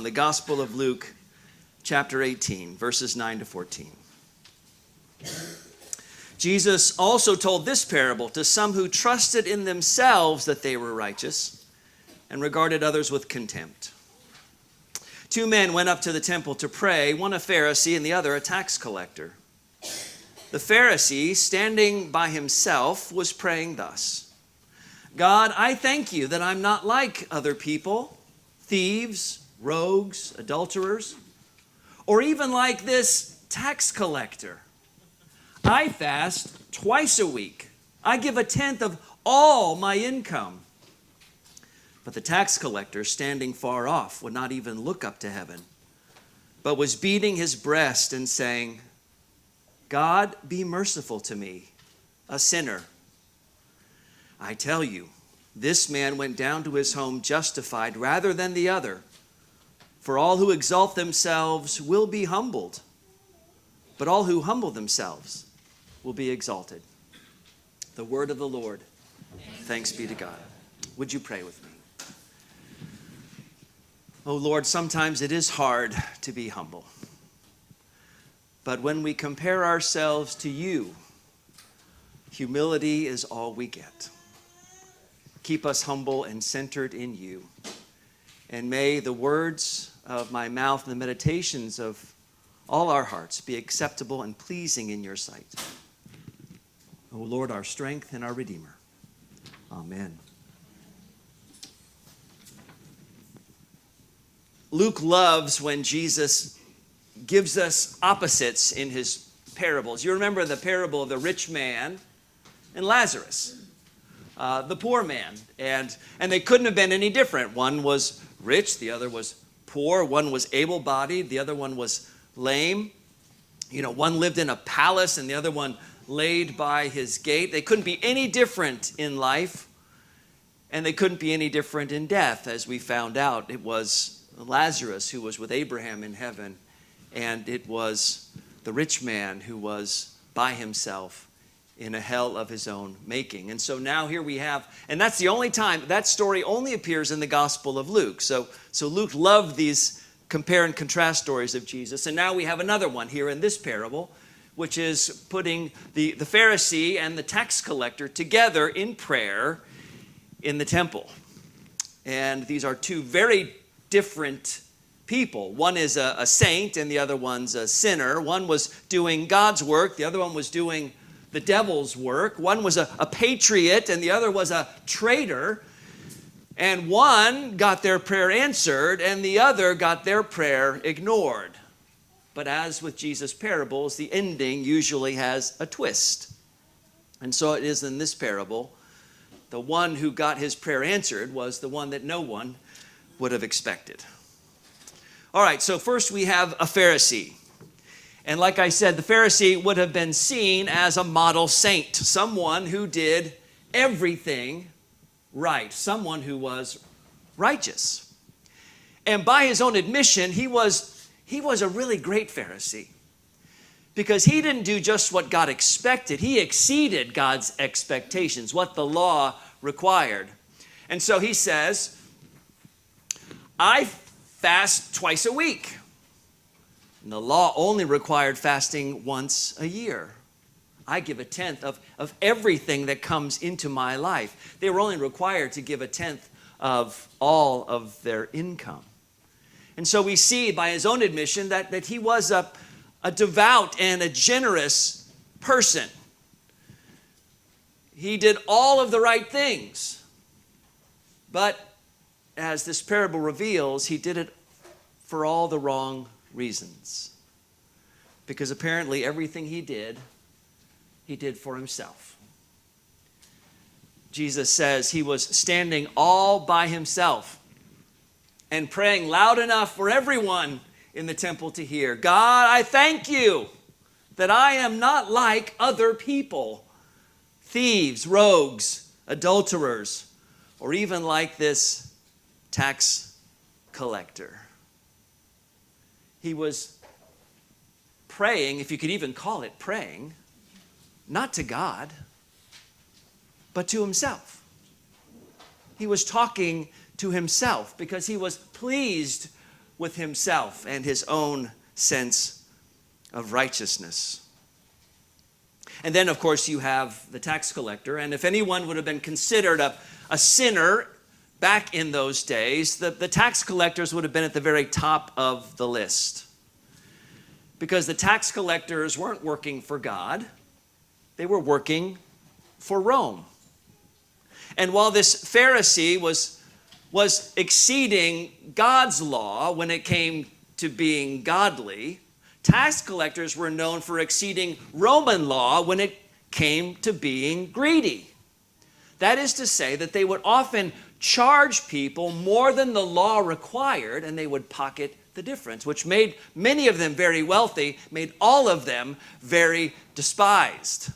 the Gospel of Luke, chapter 18, verses 9 to 14. Jesus also told this parable to some who trusted in themselves that they were righteous and regarded others with contempt. Two men went up to the temple to pray, one a Pharisee and the other a tax collector. The Pharisee, standing by himself, was praying thus: God, I thank you that I'm not like other people, thieves, rogues, adulterers, or even like this tax collector. I fast twice a week. I give a tenth of all my income. But the tax collector, standing far off, would not even look up to heaven, but was beating his breast and saying, God, be merciful to me, a sinner. I tell you, this man went down to his home justified rather than the other. For all who exalt themselves will be humbled, but all who humble themselves will be exalted. The word of the Lord. Thanks be to God. Would you pray with me? Oh Lord, sometimes it is hard to be humble. But when we compare ourselves to you, humility is all we get. Keep us humble and centered in you. And may the words of my mouth and the meditations of all our hearts be acceptable and pleasing in your sight. O Lord, our strength and our Redeemer. Amen. Luke loves when Jesus gives us opposites in his parables. You remember the parable of the rich man and Lazarus, the poor man. And they couldn't have been any different. One was rich, the other was poor. One was able-bodied, the other one was lame. You know, one lived in a palace and the other one laid by his gate. They couldn't be any different in life, and they couldn't be any different in death. As we found out, it was Lazarus who was with Abraham in heaven, and it was the rich man who was by himself in a hell of his own making. And so now here we have, and that's the only time, that story only appears in the Gospel of Luke. So Luke loved these compare and contrast stories of Jesus. And now we have another one here in this parable, which is putting the Pharisee and the tax collector together in prayer in the temple. And these are two very different people. One is a saint and the other one's a sinner. One was doing God's work. The other one was doing the devil's work. One was a patriot and the other was a traitor. And one got their prayer answered and the other got their prayer ignored. But as with Jesus' parables, the ending usually has a twist. And so it is in this parable. The one who got his prayer answered was the one that no one would have expected. All right, so first we have a Pharisee. And like I said, the Pharisee would have been seen as a model saint, someone who did everything right, someone who was righteous. And by his own admission, he was a really great Pharisee, because he didn't do just what God expected. He exceeded God's expectations, what the law required. And so he says, I fast twice a week. And the law only required fasting once a year. I give a tenth of everything that comes into my life. They were only required to give a tenth of all of their income. And so we see by his own admission that he was a devout and a generous person. He did all of the right things. But as this parable reveals, he did it for all the wrong reasons. Because apparently everything he did for himself. Jesus says he was standing all by himself and praying loud enough for everyone in the temple to hear. God, I thank you that I am not like other people, thieves, rogues, adulterers, or even like this tax collector. He was praying, if you could even call it praying, not to God, but to himself. He was talking to himself because he was pleased with himself and his own sense of righteousness. And then, of course, you have the tax collector. And if anyone would have been considered a sinner back in those days, the tax collectors would have been at the very top of the list. Because the tax collectors weren't working for God. They were working for Rome. And while this Pharisee was exceeding God's law when it came to being godly, tax collectors were known for exceeding Roman law when it came to being greedy. That is to say that they would often charge people more than the law required, and they would pocket the difference, which made many of them very wealthy, made all of them very despised.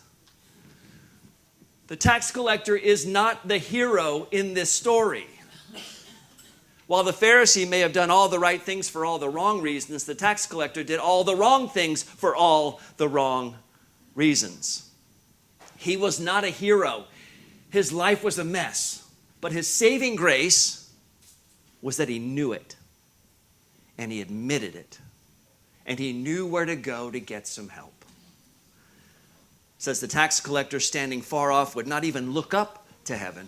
The tax collector is not the hero in this story. While the Pharisee may have done all the right things for all the wrong reasons, the tax collector did all the wrong things for all the wrong reasons. He was not a hero. His life was a mess. But his saving grace was that he knew it. And he admitted it. And he knew where to go to get some help. It says the tax collector standing far off would not even look up to heaven,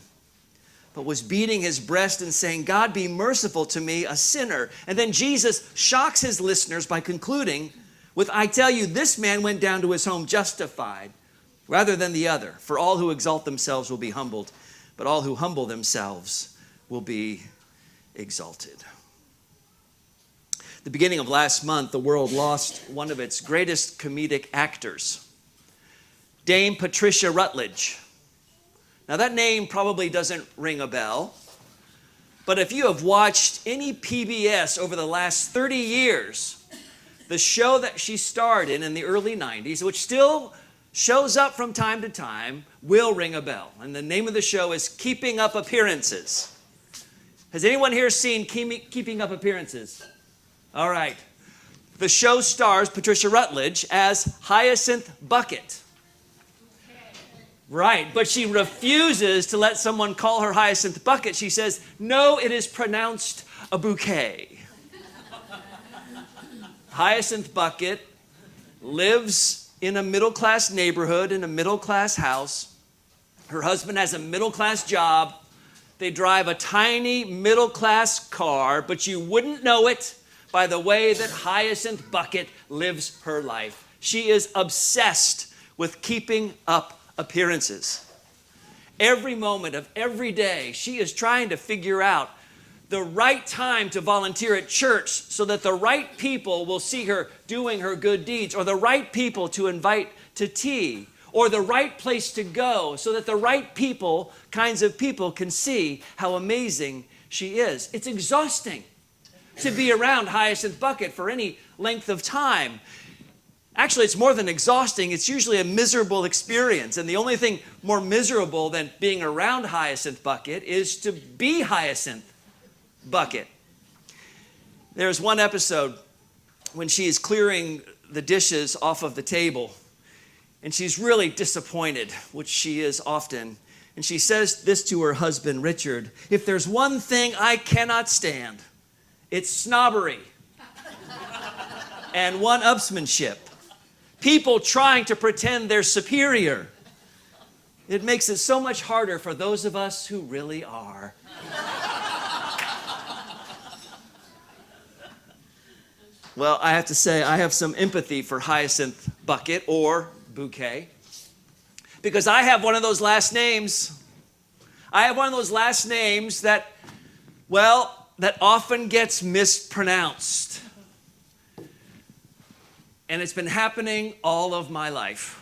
but was beating his breast and saying, God, be merciful to me, a sinner. And then Jesus shocks his listeners by concluding with, I tell you, this man went down to his home justified rather than the other. For all who exalt themselves will be humbled, but all who humble themselves will be exalted. The beginning of last month, the world lost one of its greatest comedic actors, Dame Patricia Rutledge. Now, that name probably doesn't ring a bell, but if you have watched any PBS over the last 30 years, the show that she starred in the early 90s, which still shows up from time to time, will ring a bell. And the name of the show is Keeping Up Appearances. Has anyone here seen Keeping Up Appearances? All right. The show stars Patricia Rutledge as Hyacinth Bucket. Right, but she refuses to let someone call her Hyacinth Bucket. She says, no, it is pronounced a bouquet. Hyacinth Bucket lives in a middle-class neighborhood, in a middle-class house. Her husband has a middle-class job. They drive a tiny middle-class car, but you wouldn't know it by the way that Hyacinth Bucket lives her life. She is obsessed with keeping up appearances. Every moment of every day, she is trying to figure out the right time to volunteer at church so that the right people will see her doing her good deeds, or the right people to invite to tea, or the right place to go so that the right kinds of people can see how amazing she is. It's exhausting to be around Hyacinth Bucket for any length of time. Actually, it's more than exhausting. It's usually a miserable experience. And the only thing more miserable than being around Hyacinth Bucket is to be Hyacinth Bucket. There's one episode when she is clearing the dishes off of the table, and she's really disappointed, which she is often. And she says this to her husband, Richard, if there's one thing I cannot stand, it's snobbery and one-upsmanship. People trying to pretend they're superior. It makes it so much harder for those of us who really are. Well, I have to say, I have some empathy for Hyacinth Bucket or Bouquet, because I have one of those last names. I have one of those last names that often gets mispronounced. And it's been happening all of my life.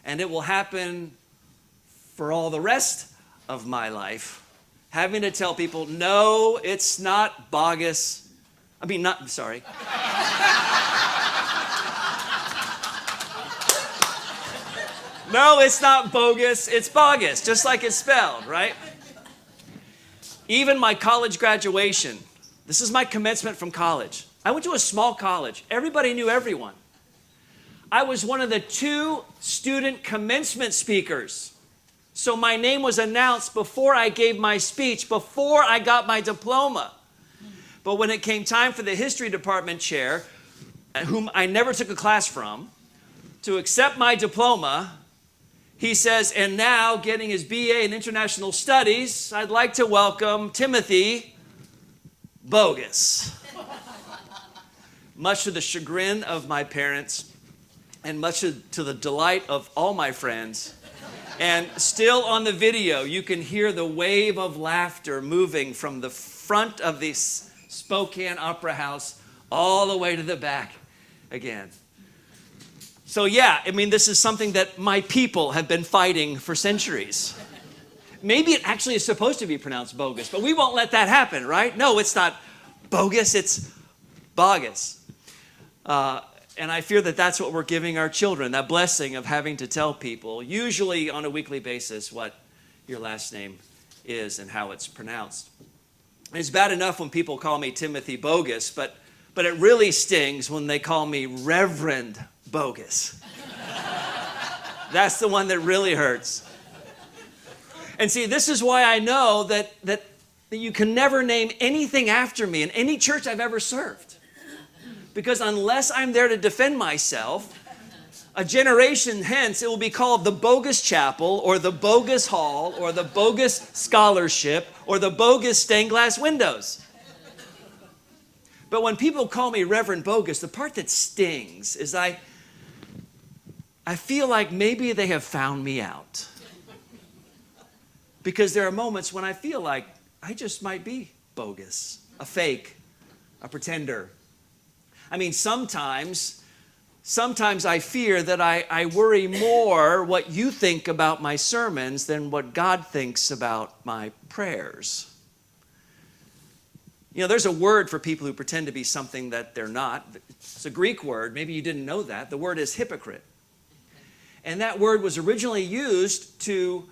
And it will happen for all the rest of my life. Having to tell people, no, it's not Boggess. Sorry. No, it's not bogus, it's Boggess, just like it's spelled, right? Even my college graduation, this is my commencement from college. I went to a small college. Everybody knew everyone. I was one of the 2 student commencement speakers. So my name was announced before I gave my speech, before I got my diploma. But when it came time for the history department chair, whom I never took a class from, to accept my diploma, he says, and now getting his BA in International Studies, I'd like to welcome Timothy Boggess. Much to the chagrin of my parents and much to the delight of all my friends. And still on the video, you can hear the wave of laughter moving from the front of the Spokane Opera House all the way to the back again. So yeah, I mean, this is something that my people have been fighting for centuries. Maybe it actually is supposed to be pronounced bogus, but we won't let that happen, right? No, it's not bogus, it's Boggess. And I fear that that's what we're giving our children, that blessing of having to tell people, usually on a weekly basis, what your last name is and how it's pronounced. It's bad enough when people call me Timothy Boggess, but it really stings when they call me Reverend Boggess. That's the one that really hurts. And see, this is why I know that you can never name anything after me in any church I've ever served. Because unless I'm there to defend myself, a generation hence it will be called the Boggess Chapel or the Boggess Hall or the Boggess Scholarship or the Boggess Stained Glass Windows. But when people call me Reverend Boggess, the part that stings is I feel like maybe they have found me out. Because there are moments when I feel like I just might be bogus, a fake, a pretender. I mean, sometimes I fear that I worry more what you think about my sermons than what God thinks about my prayers. You know, there's a word for people who pretend to be something that they're not. It's a Greek word. Maybe you didn't know that. The word is hypocrite. And that word was originally used to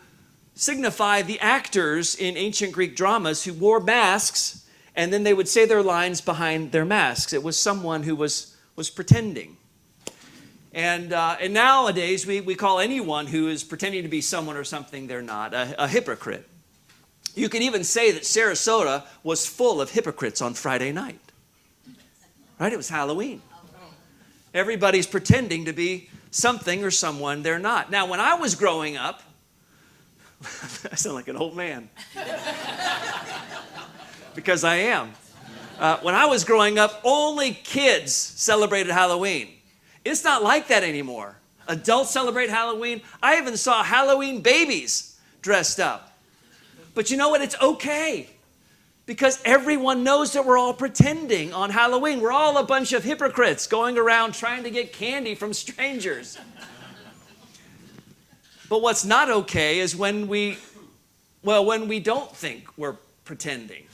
signify the actors in ancient Greek dramas who wore masks and then they would say their lines behind their masks. It was someone who was pretending. And nowadays, we call anyone who is pretending to be someone or something they're not a hypocrite. You can even say that Sarasota was full of hypocrites on Friday night. Right? It was Halloween. Everybody's pretending to be something or someone they're not. Now, when I was growing up, I sound like an old man. Because I am. When I was growing up, only kids celebrated Halloween. It's not like that anymore. Adults celebrate Halloween. I even saw Halloween babies dressed up. But you know what? It's okay. Because everyone knows that we're all pretending on Halloween. We're all a bunch of hypocrites going around trying to get candy from strangers. But what's not okay is when we don't think we're pretending.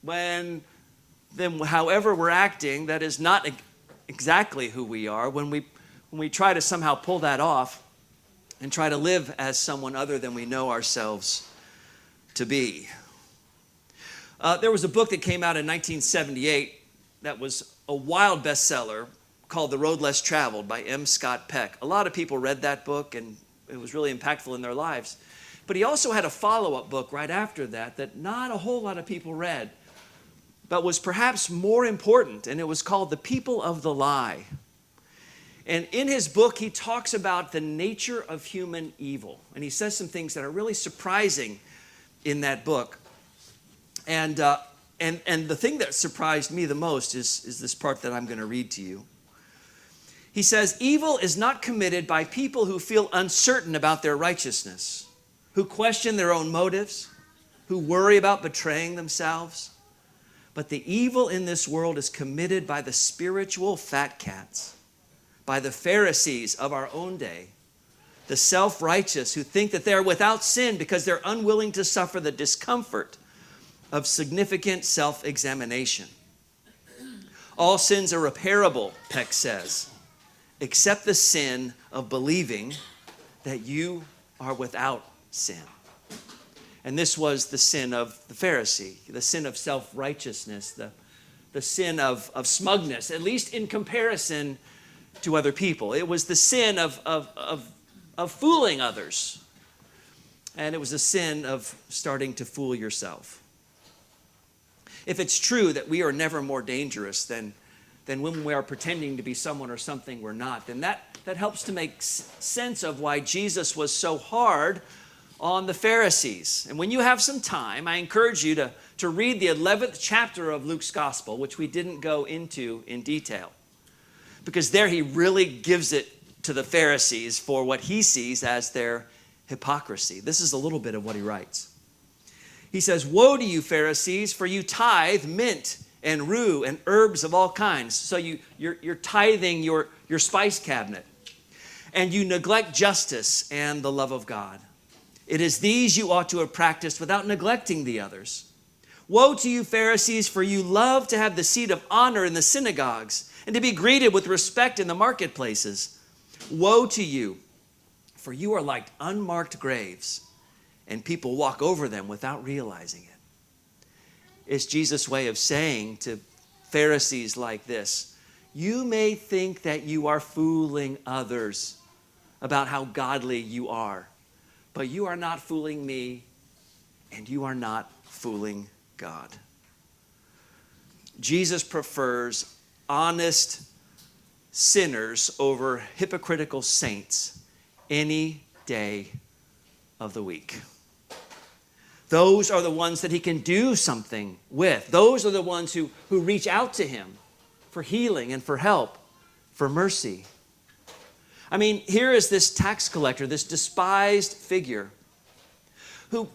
When then however we're acting, that is not exactly who we are. When we try to somehow pull that off and try to live as someone other than we know ourselves to be. There was a book that came out in 1978 that was a wild bestseller called The Road Less Traveled by M. Scott Peck. A lot of people read that book and it was really impactful in their lives. But he also had a follow-up book right after that not a whole lot of people read, but was perhaps more important, and it was called The People of the Lie. And in his book, he talks about the nature of human evil. And he says some things that are really surprising in that book. And the thing that surprised me the most is this part that I'm going to read to you. He says, evil is not committed by people who feel uncertain about their righteousness, who question their own motives, who worry about betraying themselves. But the evil in this world is committed by the spiritual fat cats, by the Pharisees of our own day, the self-righteous who think that they're without sin because they're unwilling to suffer the discomfort of significant self-examination. All sins are repairable, Peck says, except the sin of believing that you are without sin. And this was the sin of the Pharisee, the sin of self-righteousness, the sin of smugness, at least in comparison to other people. It was the sin of fooling others. And it was a sin of starting to fool yourself. if it's true that we are never more dangerous than when we are pretending to be someone or something we're not, then that helps to make sense of why Jesus was so hard on the Pharisees. And when you have some time, I encourage you to read the 11th chapter of Luke's gospel, which we didn't go into in detail, because there he really gives it to the Pharisees for what he sees as their hypocrisy. This is a little bit of what he writes. He says, "Woe to you, Pharisees, for you tithe mint and rue and herbs of all kinds." So you're tithing your spice cabinet. "And you neglect justice and the love of God. It is these you ought to have practiced without neglecting the others. Woe to you, Pharisees, for you love to have the seat of honor in the synagogues and to be greeted with respect in the marketplaces. Woe to you, for you are like unmarked graves, and people walk over them without realizing it." It's Jesus' way of saying to Pharisees like this, you may think that you are fooling others about how godly you are, but you are not fooling me, and you are not fooling God. Jesus prefers honest sinners over hypocritical saints any day of the week. Those are the ones that he can do something with. Those are the ones who reach out to him for healing and for help, for mercy. I mean, here is this tax collector, this despised figure, who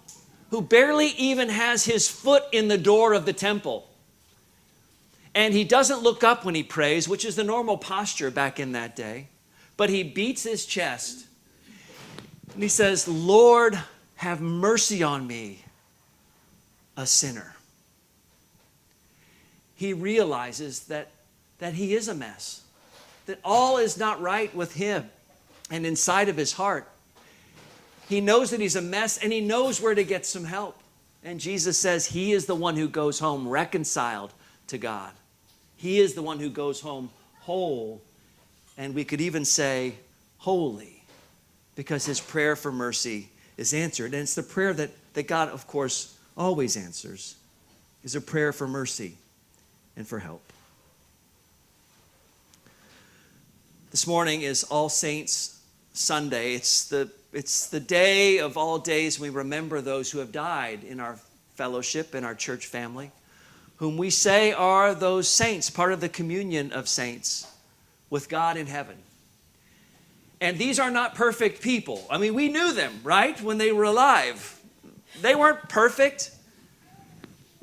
barely even has his foot in the door of the temple. And he doesn't look up when he prays, which is the normal posture back in that day. But he beats his chest and he says, "Lord, have mercy on me, a sinner." He realizes that he is a mess, that all is not right with him and inside of his heart. He knows that he's a mess, and he knows where to get some help. And Jesus says he is the one who goes home reconciled to God. He is the one who goes home whole, and we could even say holy, because his prayer for mercy is answered. And it's the prayer that God, of course, always answers, is a prayer for mercy and for help. This morning is All Saints Sunday. It's the day of all days we remember those who have died in our fellowship, in our church family, whom we say are those saints, part of the communion of saints with God in heaven. And these are not perfect people. I mean, we knew them, right, when they were alive. They weren't perfect.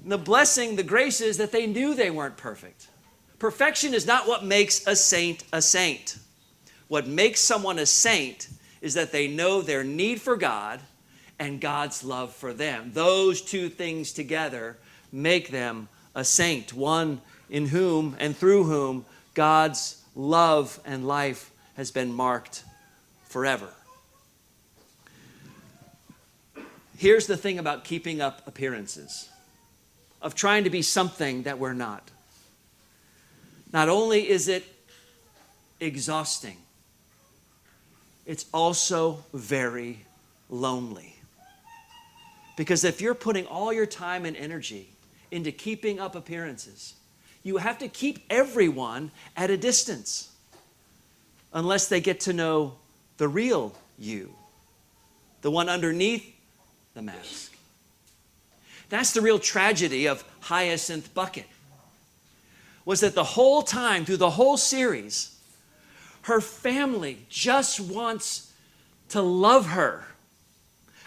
And the blessing, the grace is that they knew they weren't perfect. Perfection is not what makes a saint a saint. What makes someone a saint is that they know their need for God and God's love for them. Those two things together make them a saint, one in whom and through whom God's love and life has been marked forever. Here's the thing about keeping up appearances, of trying to be something that we're not. Not only is it exhausting, it's also very lonely. Because if you're putting all your time and energy into keeping up appearances, you have to keep everyone at a distance unless they get to know the real you, the one underneath the mask. That's the real tragedy of Hyacinth Bucket, was that the whole time, through the whole series, her family just wants to love her,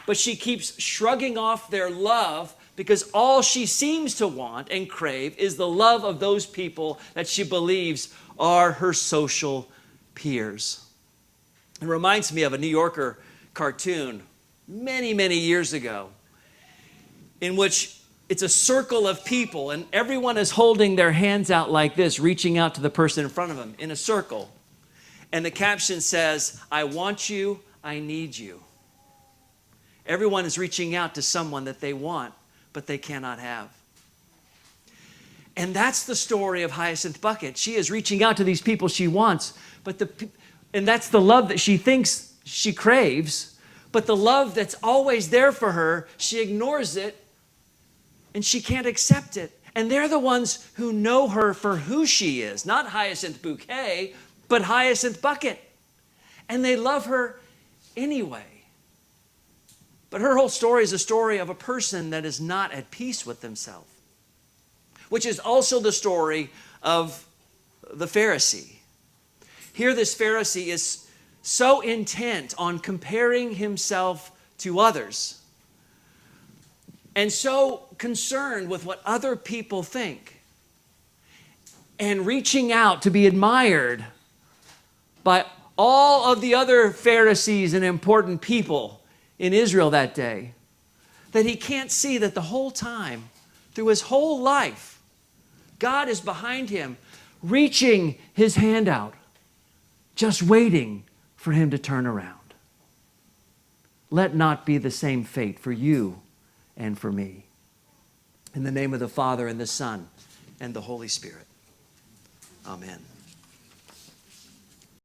but she keeps shrugging off their love because all she seems to want and crave is the love of those people that she believes are her social peers. It reminds me of a New Yorker cartoon many, many years ago, in which it's a circle of people and everyone is holding their hands out like this, reaching out to the person in front of them in a circle. And the caption says, "I want you, I need you." Everyone is reaching out to someone that they want, but they cannot have. And that's the story of Hyacinth Bucket. She is reaching out to these people she wants, and that's the love that she thinks she craves, but the love that's always there for her, she ignores it, and she can't accept it. And they're the ones who know her for who she is, not Hyacinth Bouquet, but Hyacinth Bucket. And they love her anyway. But her whole story is a story of a person that is not at peace with themselves, which is also the story of the Pharisee. Here, this Pharisee is so intent on comparing himself to others and so concerned with what other people think and reaching out to be admired by all of the other Pharisees and important people in Israel that day, that he can't see that the whole time, through his whole life, God is behind him, reaching his hand out, just waiting for him to turn around. Let not be the same fate for you and for me. In the name of the Father, and the Son, and the Holy Spirit. Amen.